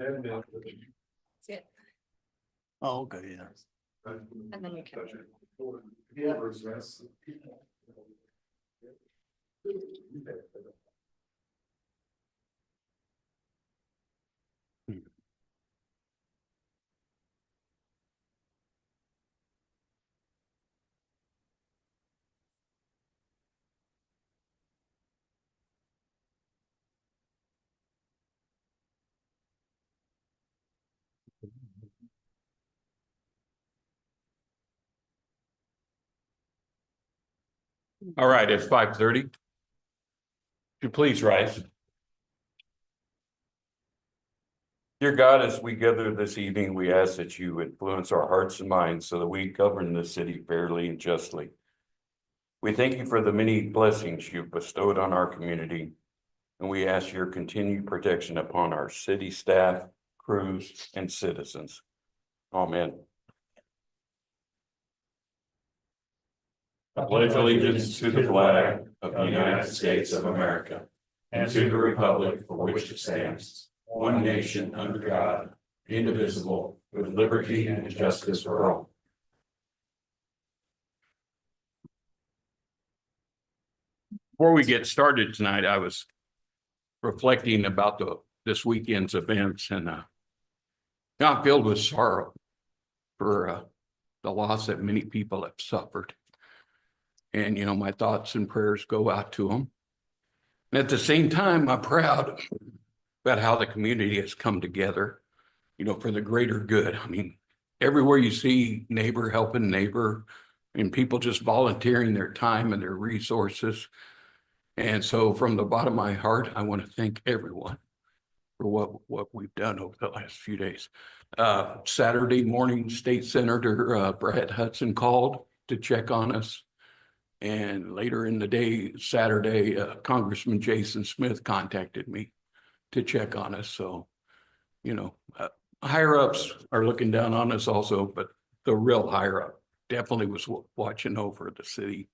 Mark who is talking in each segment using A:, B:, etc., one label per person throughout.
A: That's it.
B: Oh, okay, yeah.
A: And then you can.
C: All right, it's 5:30. Would you please rise? Dear God, as we gather this evening, we ask that you influence our hearts and minds so that we govern the city fairly and justly. We thank you for the many blessings you've bestowed on our community, and we ask your continued protection upon our city staff, crews, and citizens. Amen. I pledge allegiance to the flag of the United States of America and to the republic for which it stands, one nation under God, indivisible, with liberty and justice for all. Before we get started tonight, I was reflecting about this weekend's events, and I'm filled with sorrow for the loss that many people have suffered. And, you know, my thoughts and prayers go out to them. And at the same time, I'm proud about how the community has come together, you know, for the greater good. I mean, everywhere you see neighbor helping neighbor and people just volunteering their time and their resources. And so from the bottom of my heart, I want to thank everyone for what we've done over the last few days. Saturday morning, State Senator Brad Hudson called to check on us. And later in the day, Saturday, Congressman Jason Smith contacted me to check on us. So, you know, higher ups are looking down on us also, but the real higher up definitely was watching over the city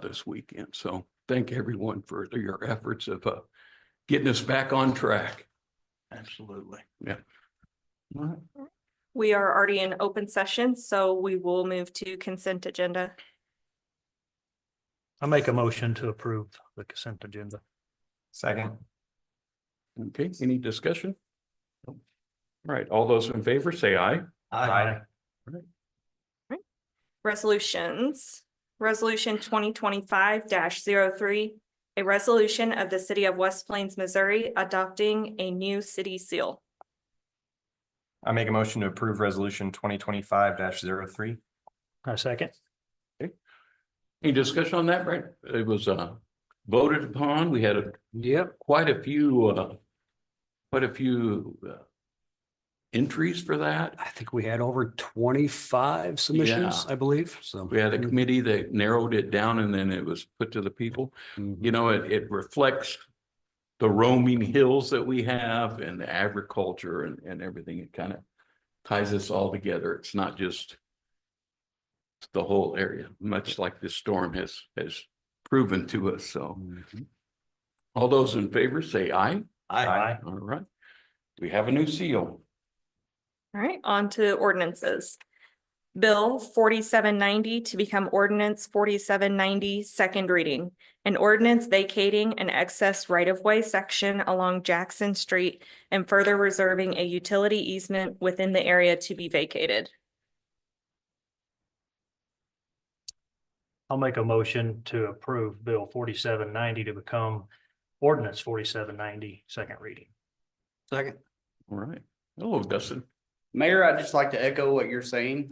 C: this weekend. So thank everyone for your efforts of getting us back on track.
B: Absolutely.
C: Yeah. All right.
A: We are already in open session, so we will move to consent agenda.
D: I make a motion to approve the consent agenda.
B: Second.
C: Okay, any discussion? All right, all those in favor say aye.
D: Aye.
A: Resolutions. Resolution 2025-03, a resolution of the city of West Plains, Missouri, adopting a new city seal.
E: I make a motion to approve resolution 2025-03.
D: I second.
C: Any discussion on that, right? It was voted upon. We had quite a few entries for that.
B: I think we had over 25 submissions,
C: Yeah.
B: I believe, so.
C: We had a committee that narrowed it down and then it was put to the people. You know, it reflects the roaming hills that we have and the agriculture and everything. It kind of ties us all together. It's not just the whole area, much like this storm has proven to us. So all those in favor say aye.
D: Aye.
C: All right. We have a new seal.
A: All right, on to ordinances. Bill 4790 to become ordinance 4790, second reading. An ordinance vacating an excess right-of-way section along Jackson Street and further reserving a utility easement within the area to be vacated.
D: I'll make a motion to approve Bill 4790 to become ordinance 4790, second reading.
B: Second.
C: All right. Hello, Dustin.
F: Mayor, I'd just like to echo what you're saying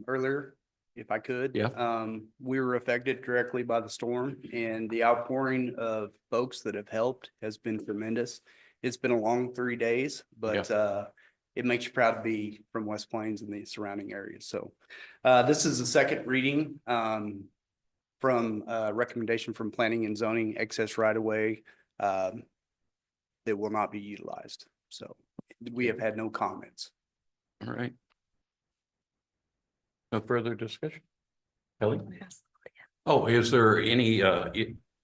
F: earlier, if I could.
C: Yeah.
F: We were affected directly by the storm, and the outpouring of folks that have helped has been tremendous. It's been a long 3 days, but it makes you proud to be from West Plains and the surrounding areas. So this is the second reading from recommendation from Planning and Zoning, excess right-of-way that will not be utilized. So we have had no comments.
C: All right. No further discussion? Kelly? Oh, is there any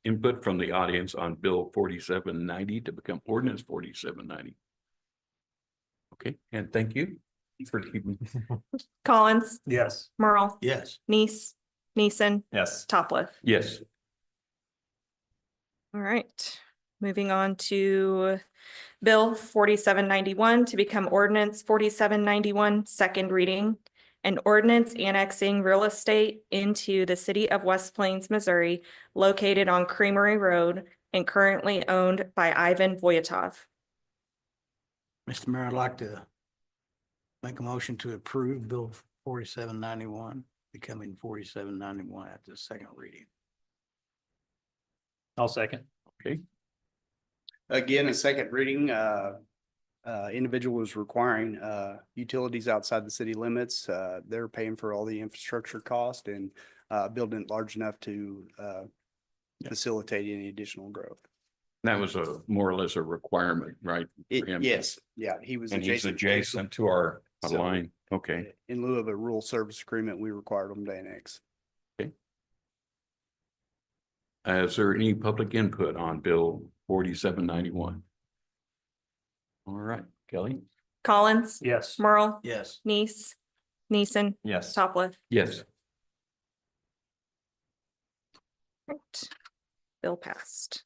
C: input from the audience on Bill 4790 to become ordinance 4790? Okay, and thank you for keeping.
A: Collins,
D: Yes.
A: Merle,
B: Yes.
A: Neese, Neeson,
E: Yes.
A: Topliff.
C: Yes,
A: All right, moving on to Bill 4791 to become ordinance 4791, second reading. An ordinance annexing real estate into the city of West Plains, Missouri, located on Creamery Road and currently owned by Ivan Voyatov.
B: Mr. Mayor, I'd like to make a motion to approve Bill 4791, becoming 4791 at the second reading.
D: I'll second.
C: okay,
F: Again, a second reading, individual was requiring, utilities outside the city limits. They're paying for all the infrastructure cost and, building it large enough to, facilitate any additional growth.
C: that was a more or less a requirement, right? for him?
F: Yes, yeah, he was.
C: And he's adjacent to our
F: So-
C: line, okay.
F: In lieu of a rural service agreement, we required them to annex.
C: Is there any public input on Bill 4791? All right, Kelly?
A: Collins,
D: Yes.
A: Merle,
B: Yes.
A: Neese, Neeson,
E: Yes.
A: Topliff.
C: Yes,
A: Right. Bill passed.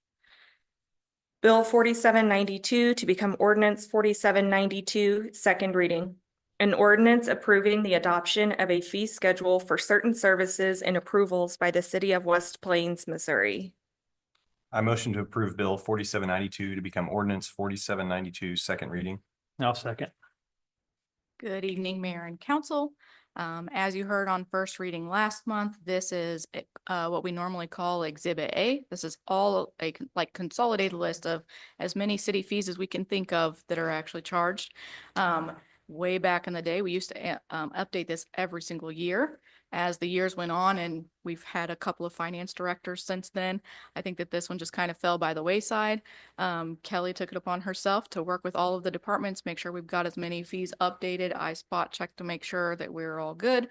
A: Bill 4792 to become ordinance 4792, second reading. An ordinance approving the adoption of a fee schedule for certain services and approvals by the city of West Plains, Missouri.
E: I motion to approve Bill 4792 to become ordinance 4792, second reading.
D: I'll second.
G: Good evening, Mayor and Council. As you heard on first reading last month, this is what we normally call Exhibit A. This is all a consolidated list of as many city fees as we can think of that are actually charged. Way back in the day, we used to update this every single year. As the years went on, and we've had a couple of finance directors since then, I think that this one just kind of fell by the wayside. Kelly took it upon herself to work with all of the departments, make sure we've got as many fees updated. I spot checked to make sure that we're all good.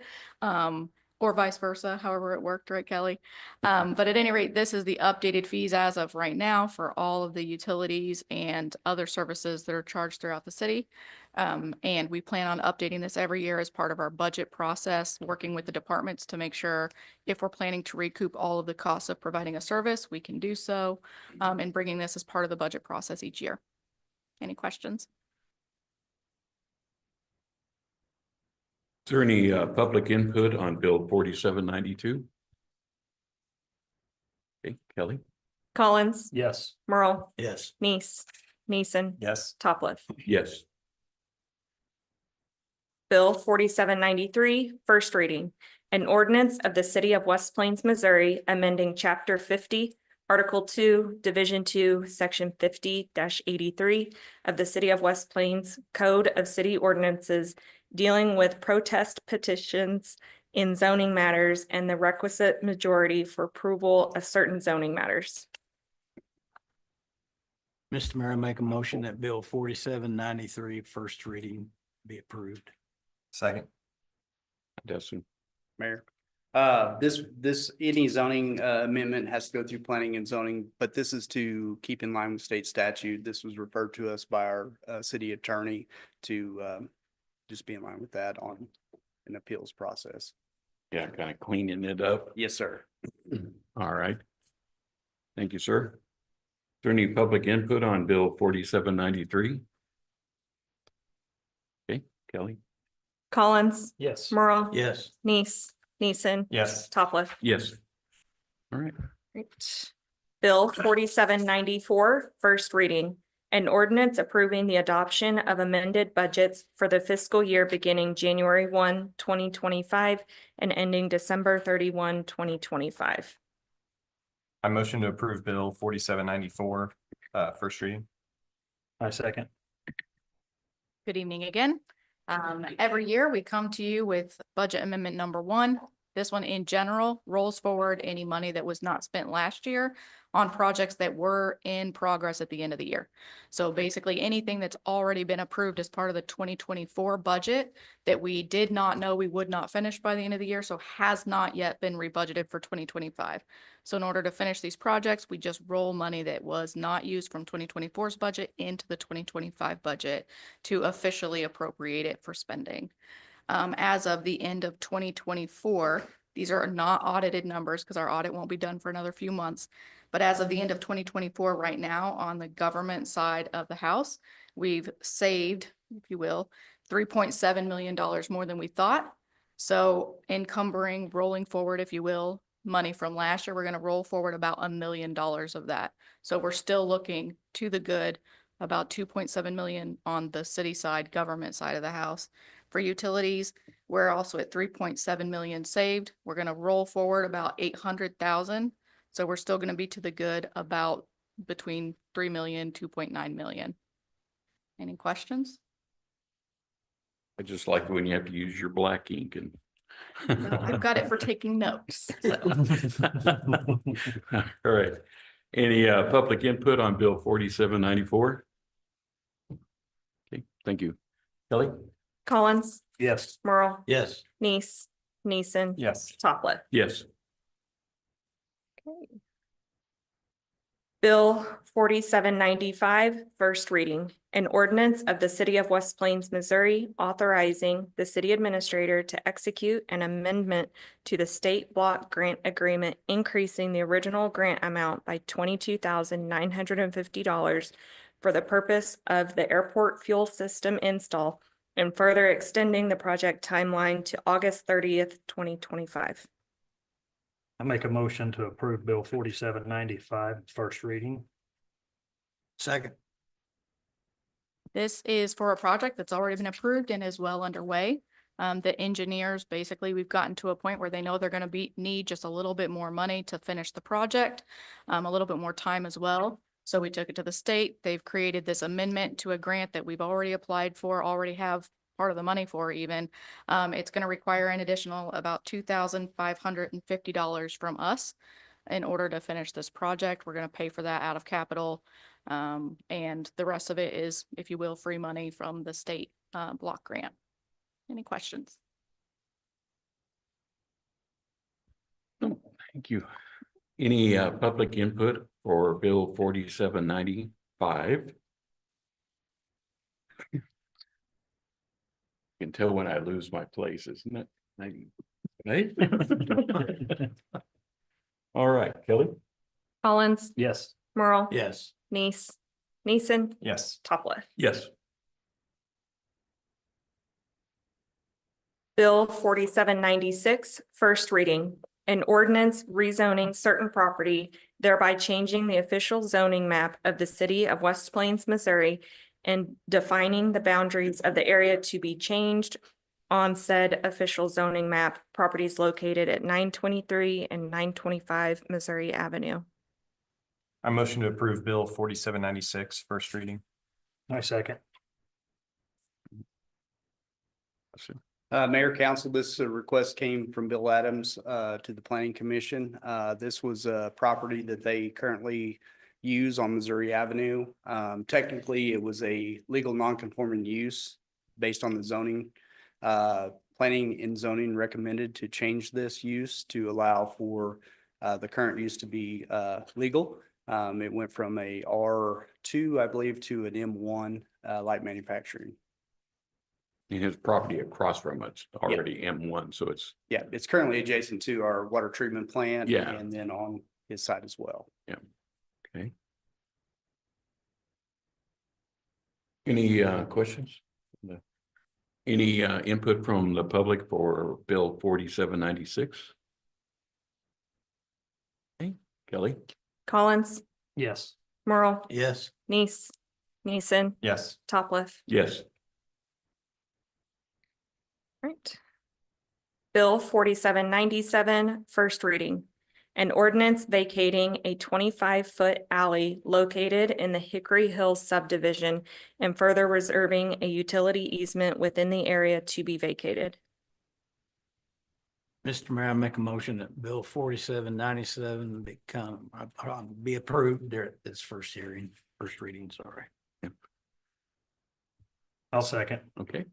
G: Or vice versa, however it worked, right, Kelly? But at any rate, this is the updated fees as of right now for all of the utilities and other services that are charged throughout the city. And we plan on updating this every year as part of our budget process, working with the departments to make sure if we're planning to recoup all of the costs of providing a service, we can do so, and bringing this as part of the budget process each year. Any questions?
C: is there any public input on Bill 4792? Okay, Kelly?
A: Collins,
D: Yes.
A: Merle,
B: Yes.
A: Neese, Neeson,
E: Yes.
A: Topliff.
C: Yes,
A: Bill 4793, first reading. An ordinance of the city of West Plains, Missouri, amending chapter 50, article 2, division 2, section 50-83 of the city of West Plains Code of City Ordinances, dealing with protest petitions in zoning matters and the requisite majority for approval of certain zoning matters.
B: Mr. Mayor, I make a motion that Bill 4793, first reading, be approved.
E: Second.
C: Dustin,
F: Mayor. Any zoning amendment has to go through planning and zoning, but this is to keep in line with state statute. This was referred to us by our city attorney to just be in line with that on an appeals process.
C: yeah, kind of cleaning it up.
F: Yes, sir.
C: All right. Thank you, sir. Is there any public input on Bill 4793? Okay, Kelly?
A: Collins,
D: Yes.
A: Merle.
B: Yes.
A: Neese, Neeson.
E: Yes.
A: Topliff.
C: Yes. All right,
A: Great. Bill 4794, first reading. An ordinance approving the adoption of amended budgets for the fiscal year beginning January 1, 2025 and ending December 31, 2025.
E: I motion to approve Bill 4794, first reading.
D: I second.
G: Good evening again. Every year we come to you with budget amendment number 1. This one in general rolls forward any money that was not spent last year on projects that were in progress at the end of the year. So basically anything that's already been approved as part of the 2024 budget that we did not know we would not finish by the end of the year, so has not yet been rebudgeted for 2025. So in order to finish these projects, we just roll money that was not used from 2024's budget into the 2025 budget to officially appropriate it for spending. As of the end of 2024, these are not audited numbers because our audit won't be done for another few months. But as of the end of 2024, right now, on the government side of the house, we've saved, if you will, $3.7 million more than we thought. So encumbering, rolling forward, if you will, money from last year, we're going to roll forward about $1 million of that. So we're still looking to the good, about 2.7 million on the city side, government side of the house. For utilities, we're also at 3.7 million saved. We're going to roll forward about 800,000. So we're still going to be to the good about between 3 million, 2.9 million. Any questions?
C: I just like when you have to use your black ink and.
G: I've got it for taking notes. So.
C: All right. Any public input on Bill 4794? Okay, thank you. Kelly?
A: Collins,
D: Yes.
A: Merle,
B: Yes.
A: Neese, Neeson.
E: Yes.
A: Topliff.
C: Yes.
A: Okay. Bill 4795, first reading. An ordinance of the city of West Plains, Missouri, authorizing the city administrator to execute an amendment to the state block grant agreement, increasing the original grant amount by $22,950 for the purpose of the airport fuel system install, and further extending the project timeline to August 30th, 2025.
D: I make a motion to approve Bill 4795, first reading.
B: Second.
G: This is for a project that's already been approved and is well underway. The engineers, basically, we've gotten to a point where they know they're going to need just a little bit more money to finish the project, a little bit more time as well. So we took it to the state. They've created this amendment to a grant that we've already applied for, already have part of the money for even. It's going to require an additional about $2,550 from us in order to finish this project. We're going to pay for that out of capital. And the rest of it is, if you will, free money from the state block grant. Any questions?
C: Thank you. Any public input for Bill 4795? You can tell when I lose my place, isn't it? Right? All right, Kelly?
A: Collins,
D: Yes.
A: Merle.
B: Yes.
A: Neese, Neeson.
E: Yes.
A: Topliff.
C: Yes.
A: Bill 4796, first reading. An ordinance rezoning certain property, thereby changing the official zoning map of the city of West Plains, Missouri, and defining the boundaries of the area to be changed on said official zoning map, properties located at 923 and 925 Missouri Avenue.
E: I motion to approve Bill 4796, first reading.
D: I second.
F: Mayor, Council, this request came from Bill Adams to the Planning Commission. This was a property that they currently use on Missouri Avenue. Technically, it was a legal non-conforming use based on the zoning. Planning and zoning recommended to change this use to allow for the current use to be legal. It went from a R2, I believe, to an M1 light manufacturing.
C: And his property across from it's already M1, so it's,
F: Yeah, it's currently adjacent to our water treatment plant.
C: Yeah.
F: And then on his side as well.
C: okay. Any questions? No. Any input from the public for Bill 4796? Okay, Kelly?
A: Collins,
D: Yes.
A: Merle,
B: Yes.
A: Neese, Neeson,
E: Yes.
A: Topliff.
C: Yes.
A: Right. Bill 4797, first reading. An ordinance vacating a 25-foot alley located in the Hickory Hills subdivision and further reserving a utility easement within the area to be vacated.
B: Mr. Mayor, I make a motion that Bill 4797 be approved there at this first reading, sorry.
D: I'll second.
C: Okay.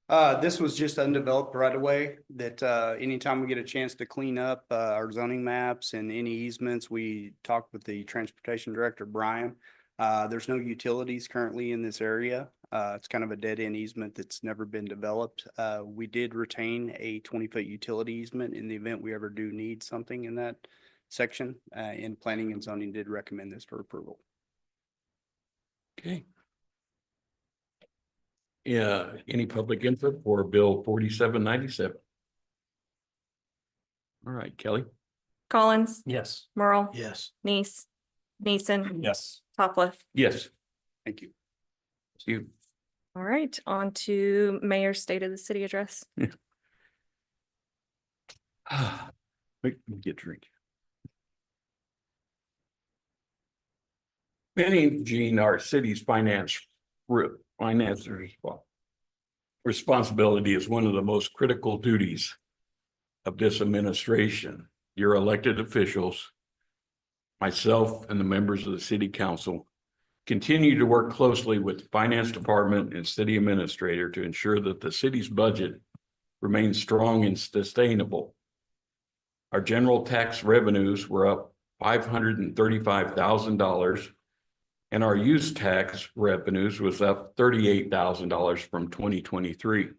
F: This was just undeveloped right away that, anytime we get a chance to clean up, our zoning maps and any easements, we talked with the transportation director, Brian. There's no utilities currently in this area. It's kind of a dead end easement that's never been developed. We did retain a 20-foot utility easement in the event we ever do need something in that section. And planning and zoning did recommend this for approval.
C: Okay. Yeah, any public input for Bill 4797? All right, Kelly.
A: Collins,
D: Yes.
A: Merle,
B: Yes.
A: Neese, Neeson,
E: Yes.
A: Topliff.
C: Yes.
F: Thank you.
C: You.
A: All right, on to Mayor's State of the City address.
C: Wait, let me get a drink. Managing our city's finances responsibility is one of the most critical duties of this administration. Your elected officials, myself and the members of the city council continue to work closely with the finance department and city administrator to ensure that the city's budget remains strong and sustainable. Our general tax revenues were up $535,000, and our use tax revenues was up $38,000 from 2023.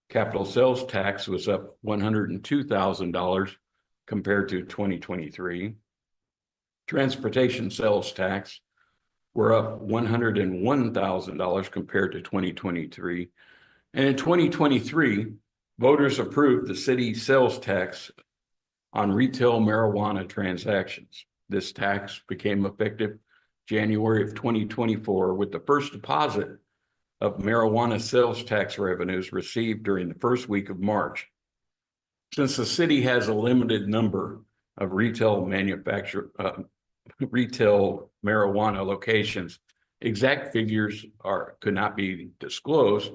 C: Capital sales tax was up $102,000 compared to 2023. Transportation sales tax were up $101,000 compared to 2023. And in 2023, voters approved the city sales tax on retail marijuana transactions. This tax became effective January of 2024 with the first deposit of marijuana sales tax revenues received during the first week of March. Since the city has a limited number of retail marijuana locations, exact figures could not be disclosed.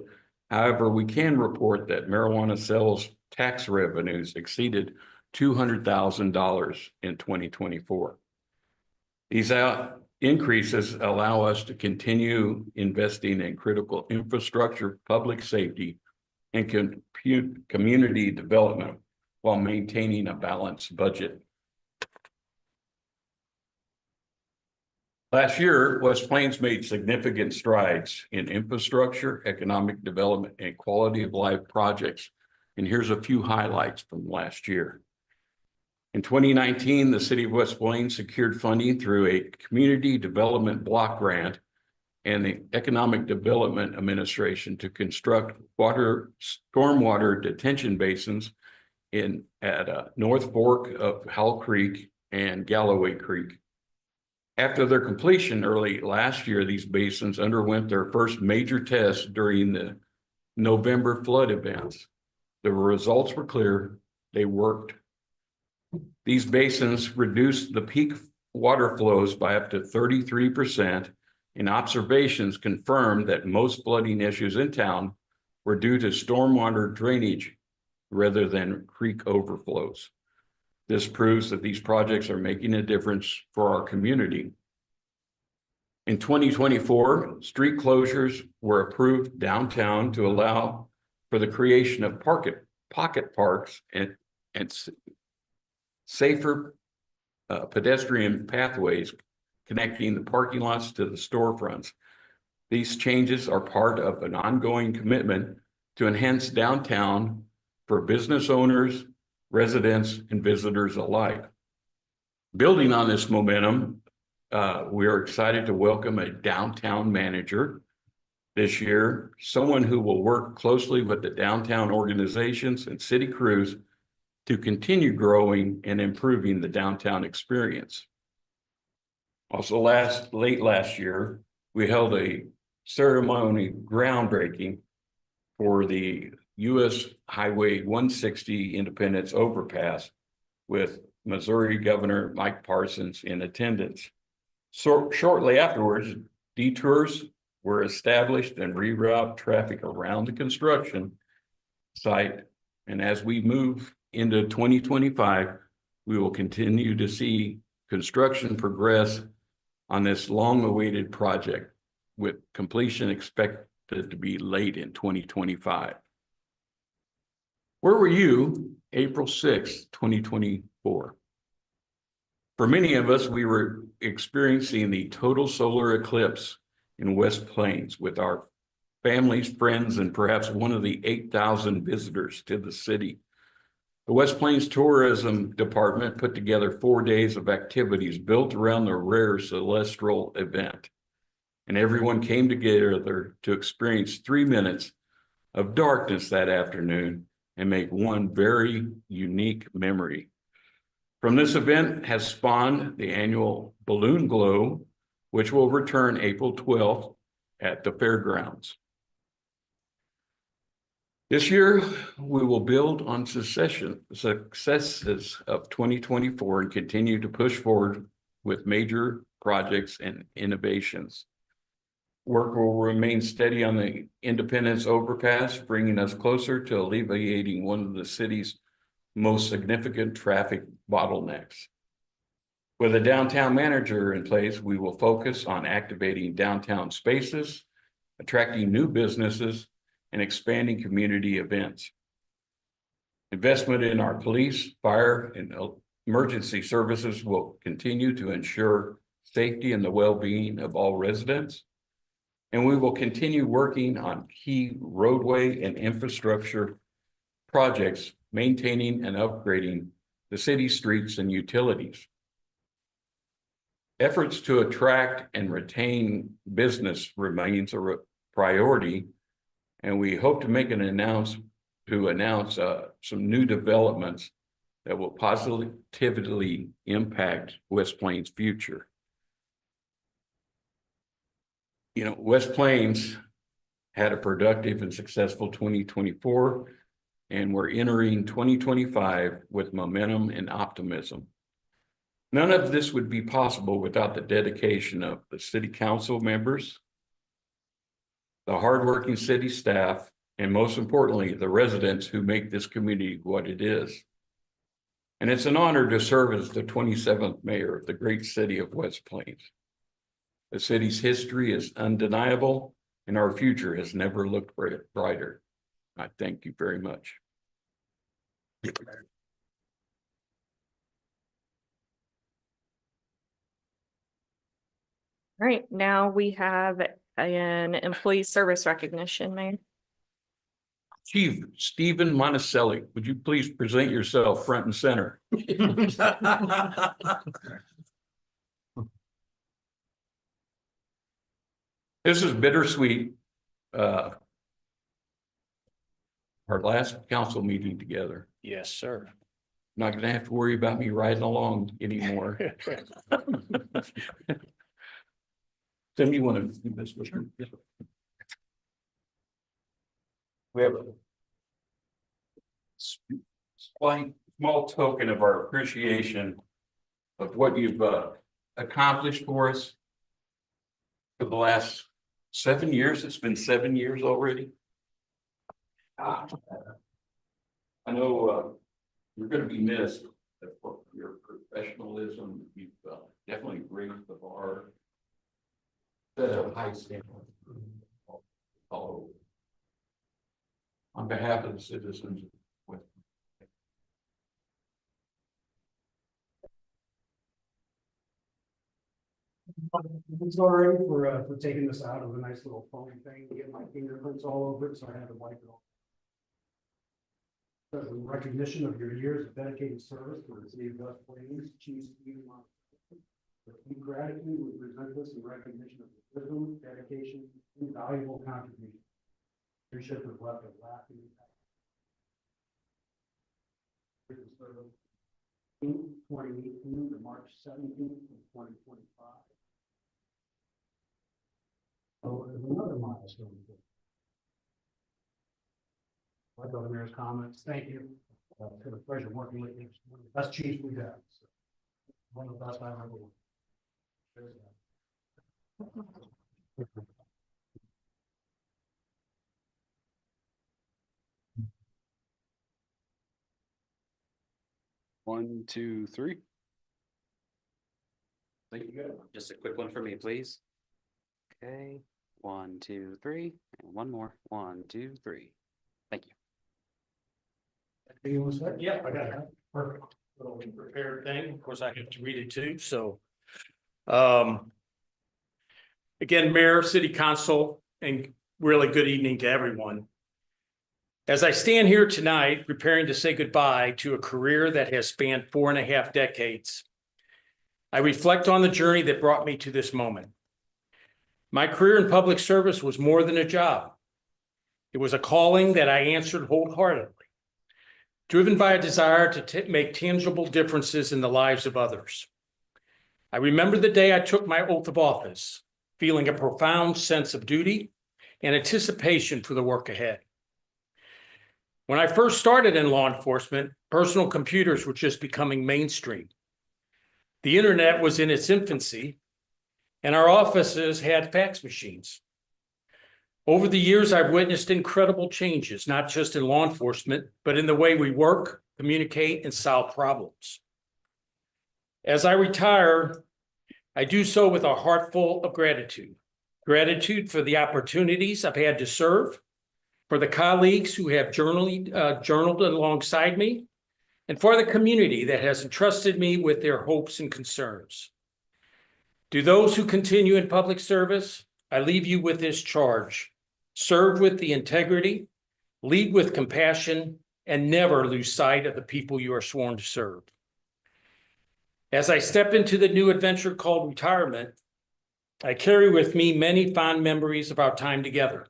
C: However, we can report that marijuana sales tax revenues exceeded $200,000 in 2024. These increases allow us to continue investing in critical infrastructure, public safety, and community development while maintaining a balanced budget. Last year, West Plains made significant strides in infrastructure, economic development, and quality of life projects. And here's a few highlights from last year. In 2019, the city of West Plains secured funding through a community development block grant and the Economic Development Administration to construct stormwater detention basins at North Fork of Howell Creek and Galloway Creek. After their completion early last year, these basins underwent their first major test during the November flood events. The results were clear. They worked. These basins reduced the peak water flows by up to 33%, and observations confirmed that most flooding issues in town were due to stormwater drainage rather than creek overflows. This proves that these projects are making a difference for our community. In 2024, street closures were approved downtown to allow for the creation of pocket parks and safer pedestrian pathways connecting the parking lots to the storefronts. These changes are part of an ongoing commitment to enhance downtown for business owners, residents, and visitors alike. Building on this momentum, we are excited to welcome a downtown manager this year, someone who will work closely with the downtown organizations and city crews to continue growing and improving the downtown experience. Also, late last year, we held a ceremony groundbreaking for the US Highway 160 Independence Overpass with Missouri Governor Mike Parsons in attendance. So shortly afterwards, detours were established and reroute traffic around the construction site. And as we move into 2025, we will continue to see construction progress on this long-awaited project, with completion expected to be late in 2025. Where were you April 6th, 2024? For many of us, we were experiencing the total solar eclipse in West Plains with our families, friends, and perhaps one of the 8,000 visitors to the city. The West Plains Tourism Department put together 4 days of activities built around the rare celestial event. And everyone came together to experience 3 minutes of darkness that afternoon and make one very unique memory. From this event has spawned the annual Balloon Glow, which will return April 12th at the fairgrounds. This year, we will build on successes of 2024 and continue to push forward with major projects and innovations. Work will remain steady on the Independence Overpass, bringing us closer to alleviating one of the city's most significant traffic bottlenecks. With a downtown manager in place, we will focus on activating downtown spaces, attracting new businesses, and expanding community events. Investment in our police, fire, and emergency services will continue to ensure safety and the well-being of all residents. And we will continue working on key roadway and infrastructure projects, maintaining and upgrading the city streets and utilities. Efforts to attract and retain business remains a priority, and we hope to make an announce some new developments that will positively impact West Plains' future. You know, West Plains had a productive and successful 2024, and we're entering 2025 with momentum and optimism. None of this would be possible without the dedication of the city council members, the hardworking city staff, and most importantly, the residents who make this community what it is. And it's an honor to serve as the 27th mayor of the great city of West Plains. The city's history is undeniable, and our future has never looked brighter. I thank you very much.
A: All right, now we have an employee service recognition, Mayor.
C: Chief Stephen Monticelli, would you please present yourself front and center? This is bittersweet. Our last council meeting together.
D: Yes, sir.
C: Not gonna have to worry about me riding along anymore. Tim, you want to do this with me? We have a small token of our appreciation of what you've accomplished for us for the last 7 years. It's been 7 years already. I know you're going to be missed for your professionalism. You've definitely raised the bar. Set a high standard. On behalf of the citizens.
H: I'm sorry for taking this out of a nice little phone thing, to get my fingerprints all over it, so I had to wipe it off. As a recognition of your years of dedicated service to the city of West Plains, Chief Stephen Monticelli. With gratitude, we present this in recognition of the wisdom, dedication, and valuable contribution. Leadership has left a lasting impact. 2018 to March 17th of 2025. Oh, there's another milestone. Like the mayor's comments, thank you. It's been a pleasure working with you. One of the best chiefs we've had. So, one of the best I've ever worked. There's that.
F: 1, 2, 3.
C: Thank you.
I: Just a quick one for me, please. Okay, 1, 2, 3, and one more. 1, 2, 3. Thank you.
H: You want to say?
D: Yeah, I got it. Perfect. Little prepared thing. Of course, I have to read it too, so. Again, Mayor, City Council, and really good evening to everyone. As I stand here tonight, preparing to say goodbye to a career that has spanned 4.5 decades, I reflect on the journey that brought me to this moment. My career in public service was more than a job. It was a calling that I answered wholeheartedly, driven by a desire to make tangible differences in the lives of others. I remember the day I took my oath of office, feeling a profound sense of duty and anticipation for the work ahead. When I first started in law enforcement, personal computers were just becoming mainstream. The internet was in its infancy, and our offices had fax machines. Over the years, I've witnessed incredible changes, not just in law enforcement, but in the way we work, communicate, and solve problems. As I retire, I do so with a heart full of gratitude. Gratitude for the opportunities I've had to serve, for the colleagues who have journaled alongside me, and for the community that has entrusted me with their hopes and concerns. To those who continue in public service, I leave you with this charge: serve with the integrity, lead with compassion, and never lose sight of the people you are sworn to serve. As I step into the new adventure called retirement, I carry with me many fond memories of our time together.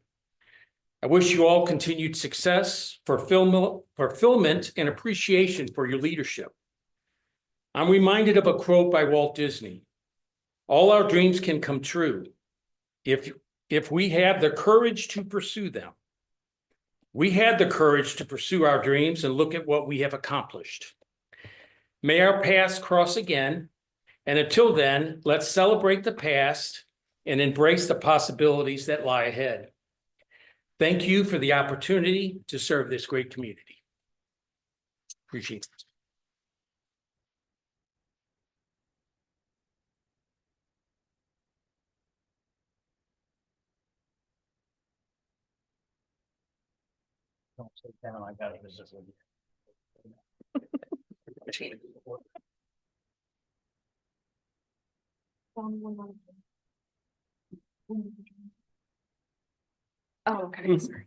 D: I wish you all continued success, fulfillment, and appreciation for your leadership. I'm reminded of a quote by Walt Disney: "All our dreams can come true if we have the courage to pursue them." We had the courage to pursue our dreams, and look at what we have accomplished. May our paths cross again, and until then, let's celebrate the past and embrace the possibilities that lie ahead. Thank you for the opportunity to serve this great community. Appreciate it. Don't sit down, I got it. This is
A: Oh, okay, sorry.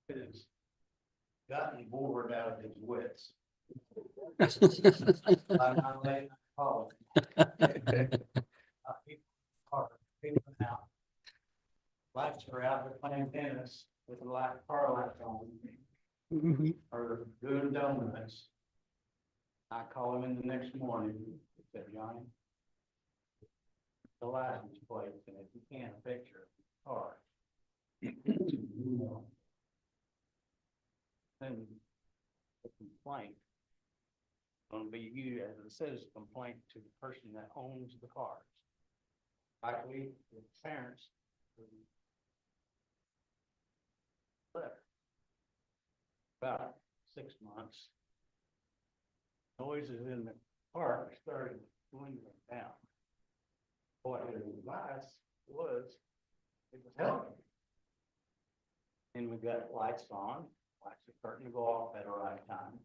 B: Has gotten bored out of his wits. I'm not letting it fall. People out. Lights are out, they're playing tennis with the light, car lights on. Or doing donuts. I call him in the next morning, he said, "Johnny, the license plate, and if you can't fix your car." Then the complaint gonna be you as a citizen complaint to the person that owns the cars. Like we, the parents. About 6 months. Noises in the park started dwindling down. What I realized was it was helping. And we got lights on, lights are starting to go off at the right time.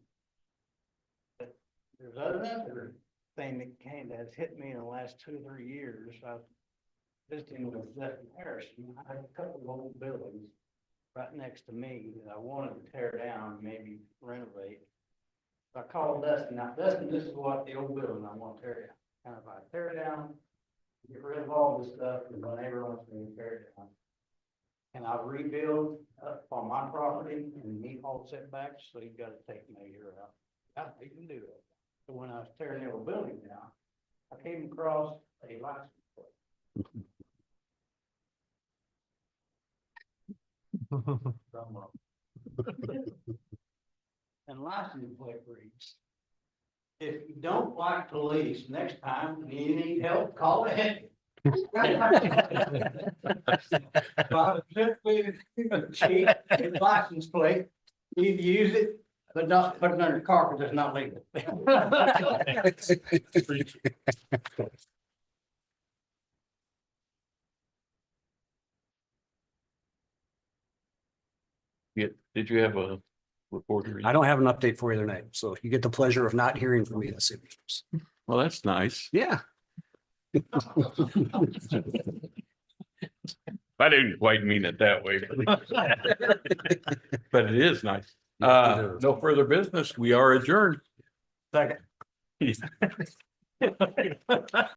B: But there's another thing that has hit me in the last 2 or 3 years. I was visiting with Zephyr Harrison. I had a couple of old buildings right next to me that I wanted to tear down, maybe renovate. So I called Dustin. Now, Dustin, this is what the old building I want to tear down. Kind of, I tear it down, get rid of all this stuff, and my neighbor wants me to tear it down. And I'll rebuild up on my property and meet all setbacks, so you've got to take measure out. Yeah, you can do it. So when I was tearing the old building down, I came across a license plate. And license plate reads: "If you don't like police, next time you need help, call ahead." Cheap, it's license plate, you use it, but not put it under carpet, that's not legal.
C: Did you have a reporter?
H: I don't have an update for you tonight, so you get the pleasure of not hearing from me this evening.
C: Well, that's nice.
H: Yeah.
C: I didn't quite mean it that way. But it is nice.
H: Yeah, it is.
C: No further business. We are adjourned.
H: Second.